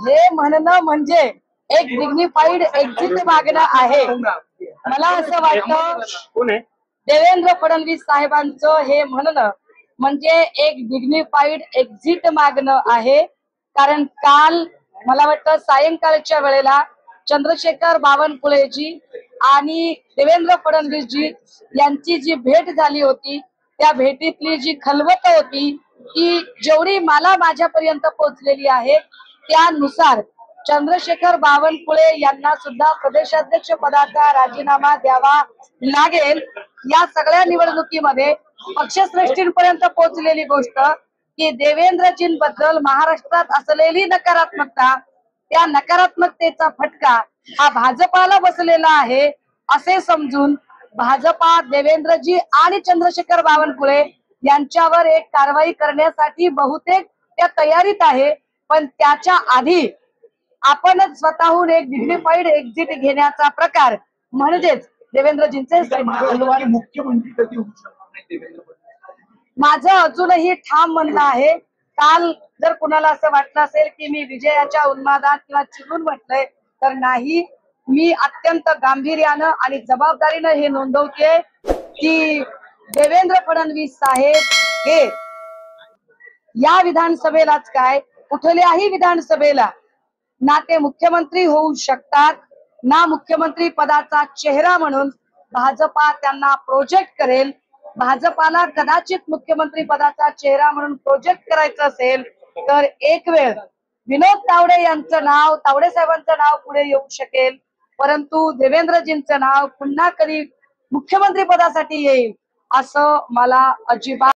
हे म्हणणं म्हणजे एक डिग्निफाईड एक्झिट मागणं आहे। मला असं वाटतं देवेंद्र फडणवीस साहेबांचं हे म्हणणं म्हणजे एक डिग्निफाईड एक्झिट मागणं आहे। कारण काल मला वाटतं सायंकाळच्या वेळेला चंद्रशेखर बावनकुळेजी आणि देवेंद्र फडणवीसजी यांची जी भेट झाली होती, त्या भेटीतली जी खलबत होती ती जेवढी मला माझ्यापर्यंत पोहोचलेली आहे त्यानुसार चंद्रशेखर बावनकुळे यांना सुद्धा प्रदेशाध्यक्ष पदाचा राजीनामा द्यावा लागेल। या सगळ्या निवडणुकीमध्ये पक्षश्रेष्ठींपर्यंत पोहोचलेली गोष्ट की देवेंद्रजींबद्दल महाराष्ट्रात असलेली नकारात्मकता, त्या नकारात्मकतेचा फटका हा भाजपाला बसलेला आहे असे समजून भाजपा देवेंद्रजी आणि चंद्रशेखर बावनकुळे यांच्यावर एक कारवाई करण्यासाठी बहुतेक त्या तयारीत आहे। पण त्याच्या आधी आपणच स्वतःहून एक डिग्निफाईड एक्झिट घेण्याचा प्रकार म्हणजेच देवेंद्रजींचे मुख्यमंत्री कधी होऊ शकणार, माझं अजूनही ठाम म्हणणं आहे। काल जर कुणाला असं वाटलं असेल की मी विजयाच्या उन्मादात किंवा चिडून म्हटलंय तर नाही, मी अत्यंत गांभीर्यानं आणि जबाबदारीनं हे नोंदवते की देवेंद्र फडणवीस साहेब हे या विधानसभेलाच काय कुठल्याही विधानसभेला ना ते मुख्यमंत्री होऊ शकतात, ना मुख्यमंत्री पदाचा चेहरा म्हणून भाजपा त्यांना प्रोजेक्ट करेल। भाजपाला कदाचित मुख्यमंत्री पदाचा चेहरा म्हणून प्रोजेक्ट करायचं असेल तर एक वेळ विनोद तावडे यांचं नाव, तावडे साहेबांचं नाव पुढे येऊ शकेल, परंतु देवेंद्रजींचं नाव पुन्हा कधी मुख्यमंत्री पदासाठी येईल असं मला अजिबात